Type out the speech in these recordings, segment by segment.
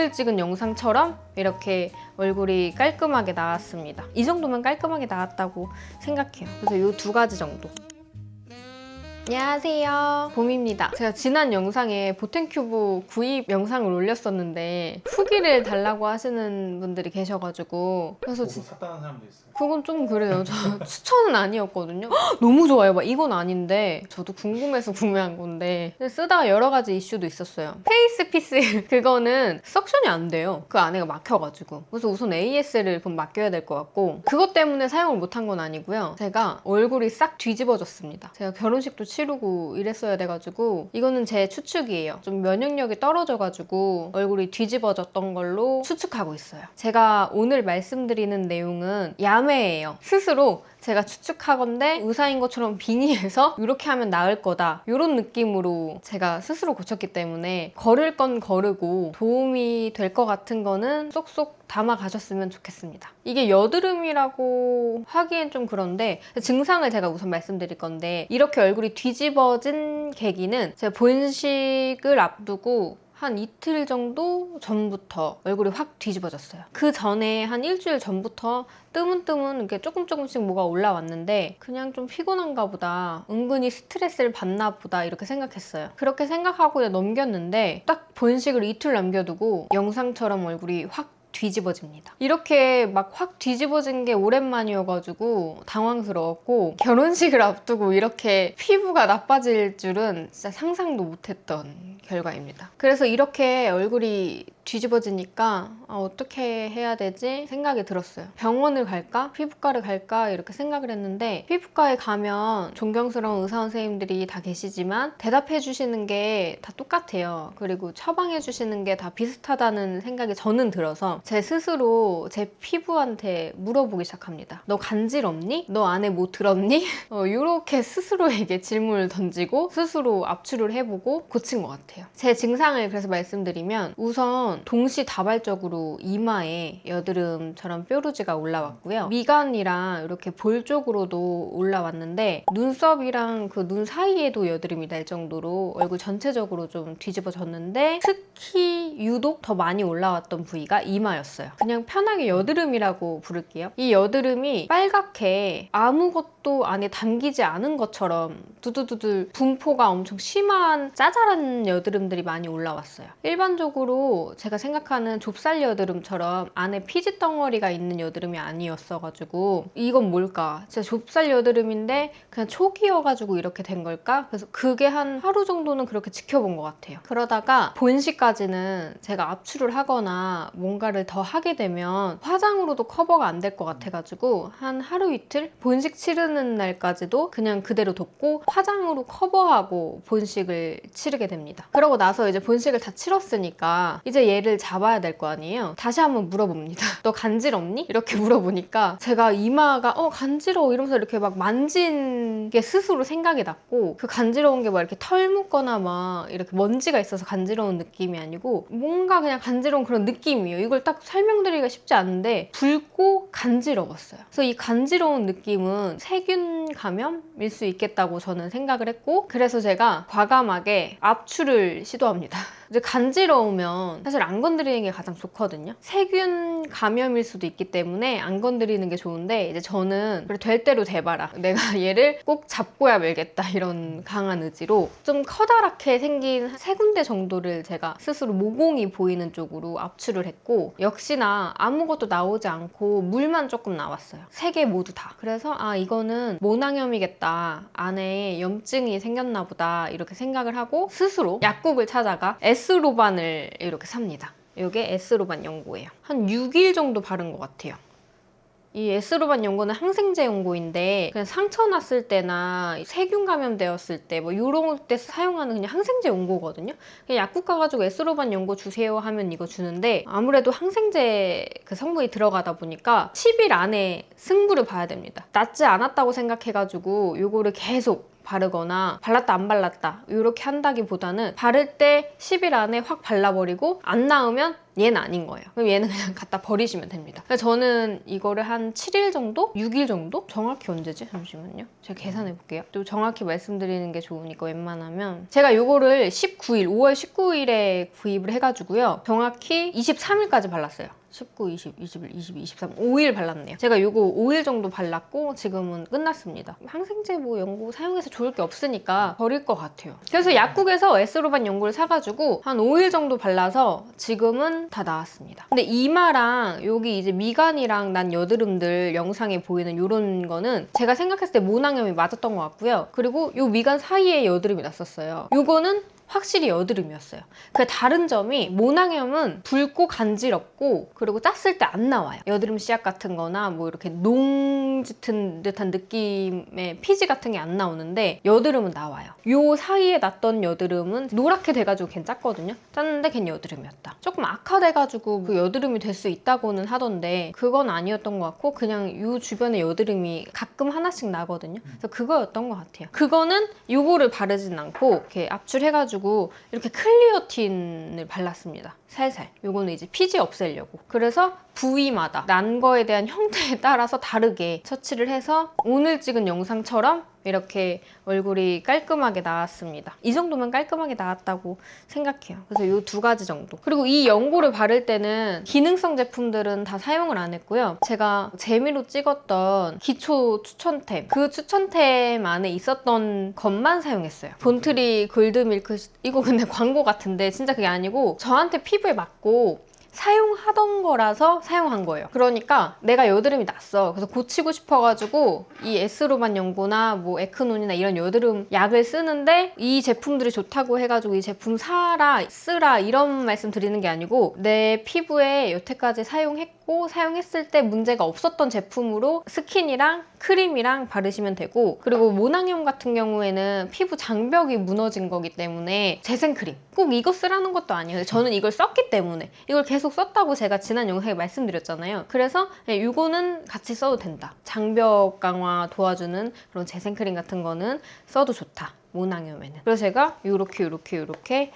오늘 찍은 영상처럼 이렇게 얼굴이 깔끔하게 나왔습니다. 이 정도면 깔끔하게 나왔다고 생각해요. 그래서 이 두 가지 정도. 안녕하세요, 봄입니다. 제가 지난 영상에 보텐큐브 구입 영상을 올렸었는데 후기를 달라고 하시는 분들이 계셔가지고 그래서 보고 샀다는 사람도 있어요. 그건 좀 그래요. 저 추천은 아니었거든요. 헉, 너무 좋아요. 막 이건 아닌데 저도 궁금해서 구매한 건데 쓰다가 여러 가지 이슈도 있었어요. 페이스피스 그거는 석션이 안 돼요. 그 안에가 막혀가지고. 그래서 우선 AS를 그럼 맡겨야 될 것 같고 그것 때문에 사용을 못한 건 아니고요. 제가 얼굴이 싹 뒤집어졌습니다. 제가 결혼식도 치르고 이랬어야 돼가지고 이거는 제 추측이에요. 좀 면역력이 떨어져가지고 얼굴이 뒤집어졌던 걸로 추측하고 있어요. 제가 오늘 말씀드리는 내용은 야매예요. 스스로 제가 추측하건대 의사인 것처럼 빙의해서 이렇게 하면 나을 거다 이런 느낌으로 제가 스스로 고쳤기 때문에 걸을 건 거르고 도움이 될 것 같은 거는 쏙쏙 담아 가셨으면 좋겠습니다. 이게 여드름이라고 하기엔 좀 그런데 증상을 제가 우선 말씀드릴 건데 이렇게 얼굴이 뒤집어진 계기는 제가 본식을 앞두고 한 이틀 정도 전부터 얼굴이 확 뒤집어졌어요. 그 전에 한 일주일 전부터 뜨문뜨문 이렇게 조금씩 뭐가 올라왔는데 그냥 좀 피곤한가 보다, 은근히 스트레스를 받나 보다 이렇게 생각했어요. 그렇게 생각하고 그냥 넘겼는데 딱 본식을 이틀 남겨두고 영상처럼 얼굴이 확 뒤집어집니다. 이렇게 막 확 뒤집어진 게 오랜만이어가지고 당황스러웠고 결혼식을 앞두고 이렇게 피부가 나빠질 줄은 진짜 상상도 못했던 결과입니다. 그래서 이렇게 얼굴이 뒤집어지니까 어떻게 해야 되지 생각이 들었어요. 병원을 갈까? 피부과를 갈까? 이렇게 생각을 했는데 피부과에 가면 존경스러운 의사 선생님들이 다 계시지만 대답해 주시는 게 다 똑같아요. 그리고 처방해 주시는 게 다 비슷하다는 생각이 저는 들어서 제 스스로 제 피부한테 물어보기 시작합니다. 너 간지럽니? 너 안에 뭐 들었니? 이렇게 스스로에게 질문을 던지고 스스로 압출을 해보고 고친 것 같아요. 제 증상을 그래서 말씀드리면 우선 동시다발적으로 이마에 여드름처럼 뾰루지가 올라왔고요. 미간이랑 이렇게 볼 쪽으로도 올라왔는데 눈썹이랑 그 눈 사이에도 여드름이 날 정도로 얼굴 전체적으로 좀 뒤집어졌는데 특히 유독 더 많이 올라왔던 부위가 이마였어요. 그냥 편하게 여드름이라고 부를게요. 이 여드름이 빨갛게 아무것도 안에 담기지 않은 것처럼 두두두들 분포가 엄청 심한 짜잘한 여드름들이 많이 올라왔어요. 일반적으로 제가 생각하는 좁쌀 여드름처럼 안에 피지 덩어리가 있는 여드름이 아니었어가지고 이건 뭘까? 진짜 좁쌀 여드름인데 그냥 초기여가지고 이렇게 된 걸까? 그래서 그게 한 하루 정도는 그렇게 지켜본 것 같아요. 그러다가 본시까지는 제가 압출을 하거나 뭔가를 더 하게 되면 화장으로도 커버가 안 될 것 같아가지고 한 하루 이틀? 본식 치르는 날까지도 그냥 그대로 뒀고 화장으로 커버하고 본식을 치르게 됩니다. 그러고 나서 이제 본식을 다 치렀으니까 이제 얘를 잡아야 될 거 아니에요. 다시 한번 물어봅니다. 너 간지럽니? 이렇게 물어보니까 제가 이마가 간지러워 이러면서 이렇게 막 만진 게 스스로 생각이 났고 그 간지러운 게 막 이렇게 털 묻거나 막 이렇게 먼지가 있어서 간지러운 느낌이 아니고 뭔가 그냥 간지러운 그런 느낌이에요. 이걸 딱 설명드리기가 쉽지 않은데 붉고 간지러웠어요. 그래서 이 간지러운 느낌은 세균 감염일 수 있겠다고 저는 생각을 했고 그래서 제가 과감하게 압출을 시도합니다. 이제 간지러우면 사실 안 건드리는 게 가장 좋거든요. 세균 감염일 수도 있기 때문에 안 건드리는 게 좋은데 이제 저는 그래 될 대로 돼봐라. 내가 얘를 꼭 잡고야 말겠다 이런 강한 의지로 좀 커다랗게 생긴 세 군데 정도를 제가 스스로 모공이 보이는 쪽으로 압출을 했고 역시나 아무것도 나오지 않고 물만 조금 나왔어요. 세 개 모두 다. 그래서 이거는 모낭염이겠다. 안에 염증이 생겼나 보다 이렇게 생각을 하고 스스로 약국을 찾아가 S로반을 이렇게 삽니다. 이게 S로반 연고예요. 한 6일 정도 바른 것 같아요. 이 S로반 연고는 항생제 연고인데 그냥 상처 났을 때나 세균 감염되었을 때 뭐 이런 때 사용하는 그냥 항생제 연고거든요. 그냥 약국 가가지고 S로반 연고 주세요 하면 이거 주는데 아무래도 항생제 그 성분이 들어가다 보니까 10일 안에 승부를 봐야 됩니다. 낫지 않았다고 생각해가지고 이거를 계속 바르거나 발랐다 안 발랐다 이렇게 한다기보다는 바를 때 10일 안에 확 발라버리고 안 나으면 얘는 아닌 거예요. 그럼 얘는 그냥 갖다 버리시면 됩니다. 저는 이거를 한 7일 정도? 6일 정도? 정확히 언제지? 잠시만요. 제가 계산해 볼게요. 또 정확히 말씀드리는 게 좋으니까 웬만하면 제가 이거를 19일, 5월 19일에 구입을 해가지고요. 정확히 23일까지 발랐어요. 19, 20, 21, 22, 23, 5일 발랐네요. 제가 이거 5일 정도 발랐고 지금은 끝났습니다. 항생제 뭐 연고 사용해서 좋을 게 없으니까 버릴 것 같아요. 그래서 약국에서 에스로반 연고를 사가지고 한 5일 정도 발라서 지금은 다 나았습니다. 근데 이마랑 여기 이제 미간이랑 난 여드름들 영상에 보이는 이런 거는 제가 생각했을 때 모낭염이 맞았던 것 같고요. 그리고 이 미간 사이에 여드름이 났었어요. 이거는 확실히 여드름이었어요. 그 다른 점이 모낭염은 붉고 간지럽고 그리고 짰을 때 안 나와요. 여드름 씨앗 같은 거나 뭐 이렇게 농 짙은 듯한 느낌의 피지 같은 게 안 나오는데 여드름은 나와요. 요 사이에 났던 여드름은 노랗게 돼가지고 걘 짰거든요. 짰는데 걘 여드름이었다. 조금 악화돼가지고 그 여드름이 될 수 있다고는 하던데 그건 아니었던 것 같고 그냥 요 주변에 여드름이 가끔 하나씩 나거든요. 그래서 그거였던 것 같아요. 그거는 요거를 바르진 않고 이렇게 압출해가지고 이렇게 클리어 틴을 발랐습니다. 살살. 요거는 이제 피지 없애려고. 그래서 부위마다 난 거에 대한 형태에 따라서 다르게 처치를 해서 오늘 찍은 영상처럼 이렇게 얼굴이 깔끔하게 나왔습니다. 이 정도면 깔끔하게 나왔다고 생각해요. 그래서 이 두 가지 정도. 그리고 이 연고를 바를 때는 기능성 제품들은 다 사용을 안 했고요. 제가 재미로 찍었던 기초 추천템, 그 추천템 안에 있었던 것만 사용했어요. 본트리 골드밀크, 이거 근데 광고 같은데 진짜 그게 아니고 저한테 피부에 맞고 사용하던 거라서 사용한 거예요. 그러니까 내가 여드름이 났어. 그래서 고치고 싶어가지고 이 에스로반 연고나 뭐 에크논이나 이런 여드름 약을 쓰는데 이 제품들이 좋다고 해가지고 이 제품 사라, 쓰라 이런 말씀 드리는 게 아니고 내 피부에 여태까지 사용했을 때 문제가 없었던 제품으로 스킨이랑 크림이랑 바르시면 되고 그리고 모낭염 같은 경우에는 피부 장벽이 무너진 거기 때문에 재생크림 꼭 이거 쓰라는 것도 아니에요. 저는 이걸 썼기 때문에 이걸 계속 썼다고 제가 지난 영상에 말씀드렸잖아요. 그래서 이거는 같이 써도 된다. 장벽 강화 도와주는 그런 재생크림 같은 거는 써도 좋다. 모낭염에는. 그래서 제가 요렇게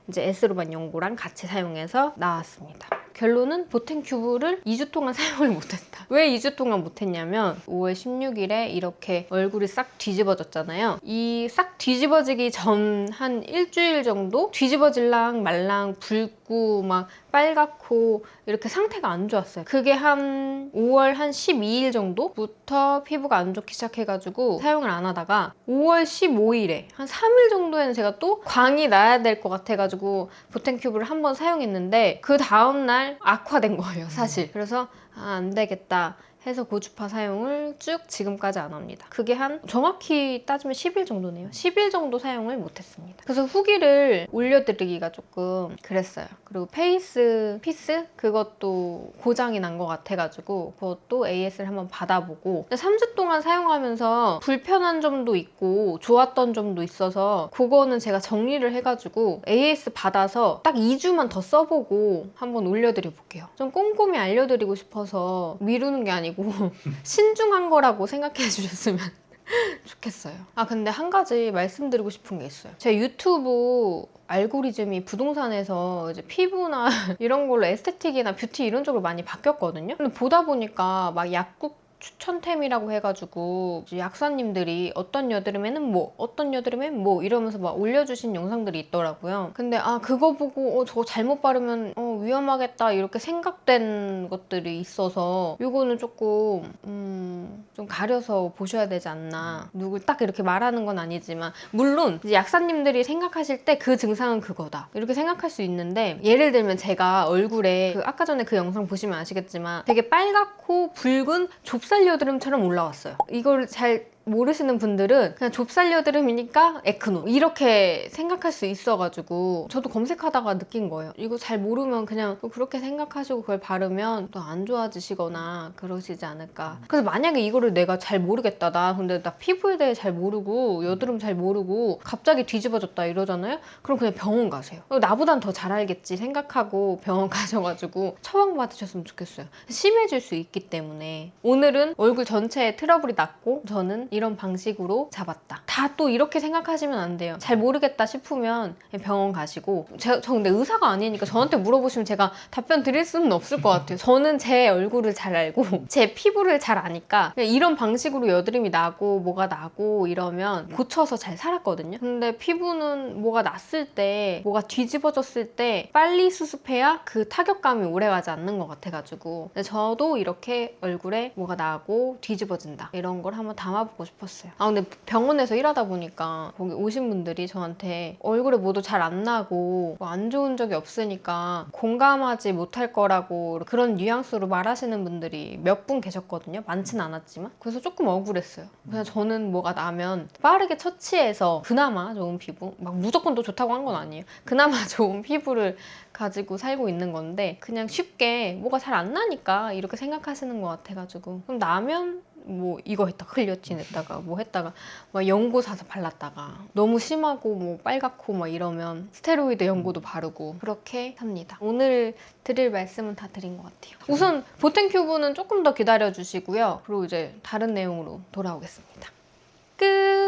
이제 에스로반 연고랑 같이 사용해서 나왔습니다. 결론은 보텐큐브를 2주 동안 사용을 못했다. 왜 2주 동안 못했냐면 5월 16일에 이렇게 얼굴이 싹 뒤집어졌잖아요. 이 싹 뒤집어지기 전 한 일주일 정도 뒤집어질랑 말랑 붉고 막 빨갛고 이렇게 상태가 안 좋았어요. 그게 한 5월 한 12일 정도부터 피부가 안 좋기 시작해가지고 사용을 안 하다가 5월 15일에 한 3일 정도에는 제가 또 광이 나야 될 것 같아가지고 보텐큐브를 한번 사용했는데 그 다음날 악화된 거예요, 사실. 그래서 안 되겠다 해서 고주파 사용을 쭉 지금까지 안 합니다. 그게 한 정확히 따지면 10일 정도네요. 10일 정도 사용을 못했습니다. 그래서 후기를 올려드리기가 조금 그랬어요. 그리고 페이스 피스? 그것도 고장이 난 것 같아가지고 그것도 AS를 한번 받아보고 3주 동안 사용하면서 불편한 점도 있고 좋았던 점도 있어서 그거는 제가 정리를 해가지고 AS 받아서 딱 2주만 더 써보고 한번 올려드려볼게요. 좀 꼼꼼히 알려드리고 싶어서 미루는 게 아니고 신중한 거라고 생각해 주셨으면 좋겠어요. 아 근데 한 가지 말씀드리고 싶은 게 있어요. 제 유튜브 알고리즘이 부동산에서 이제 피부나 이런 걸로 에스테틱이나 뷰티 이런 쪽으로 많이 바뀌었거든요. 근데 보다 보니까 막 약국 추천템이라고 해가지고 이제 약사님들이 어떤 여드름에는 뭐 어떤 여드름엔 뭐 이러면서 막 올려주신 영상들이 있더라고요. 근데 그거 보고 저거 잘못 바르면 위험하겠다 이렇게 생각된 것들이 있어서 이거는 조금 좀 가려서 보셔야 되지 않나. 누굴 딱 이렇게 말하는 건 아니지만 물론 이제 약사님들이 생각하실 때 그 증상은 그거다 이렇게 생각할 수 있는데 예를 들면 제가 얼굴에 아까 전에 그 영상 보시면 아시겠지만 되게 빨갛고 붉은 좁쌀 여드름처럼 올라왔어요. 이걸 잘 모르시는 분들은 그냥 좁쌀 여드름이니까 에크논 이렇게 생각할 수 있어가지고 저도 검색하다가 느낀 거예요. 이거 잘 모르면 그냥 그렇게 생각하시고 그걸 바르면 또 안 좋아지시거나 그러시지 않을까. 그래서 만약에 이거를 내가 잘 모르겠다, 근데 나 피부에 대해 잘 모르고 여드름 잘 모르고 갑자기 뒤집어졌다 이러잖아요. 그럼 그냥 병원 가세요. 나보단 더 잘 알겠지 생각하고 병원 가셔가지고 처방 받으셨으면 좋겠어요. 심해질 수 있기 때문에 오늘은 얼굴 전체에 트러블이 났고 저는 이런 방식으로 잡았다. 다 또 이렇게 생각하시면 안 돼요. 잘 모르겠다 싶으면 병원 가시고 저 근데 의사가 아니니까 저한테 물어보시면 제가 답변 드릴 수는 없을 것 같아요. 저는 제 얼굴을 잘 알고 제 피부를 잘 아니까 그냥 이런 방식으로 여드름이 나고 뭐가 나고 이러면 고쳐서 잘 살았거든요. 근데 피부는 뭐가 났을 때 뭐가 뒤집어졌을 때 빨리 수습해야 그 타격감이 오래가지 않는 것 같아가지고 근데 저도 이렇게 얼굴에 뭐가 나고 뒤집어진다 이런 걸 한번 담아보고 싶었어요. 아 근데 병원에서 일하다 보니까 거기 오신 분들이 저한테 얼굴에 뭐도 잘 안 나고 뭐 안 좋은 적이 없으니까 공감하지 못할 거라고 그런 뉘앙스로 말하시는 분들이 몇 분 계셨거든요. 많진 않았지만 그래서 조금 억울했어요. 그냥 저는 뭐가 나면 빠르게 처치해서 그나마 좋은 피부 막 무조건 또 좋다고 한 건 아니에요. 그나마 좋은 피부를 가지고 살고 있는 건데 그냥 쉽게 뭐가 잘 안 나니까 이렇게 생각하시는 것 같아가지고 그럼 나면 뭐 이거 했다가 클리어틴 했다가 뭐 했다가 막 연고 사서 발랐다가 너무 심하고 뭐 빨갛고 막 이러면 스테로이드 연고도 바르고 그렇게 삽니다. 오늘 드릴 말씀은 다 드린 것 같아요. 우선 보탱큐브는 조금 더 기다려 주시고요. 그리고 이제 다른 내용으로 돌아오겠습니다. 끝!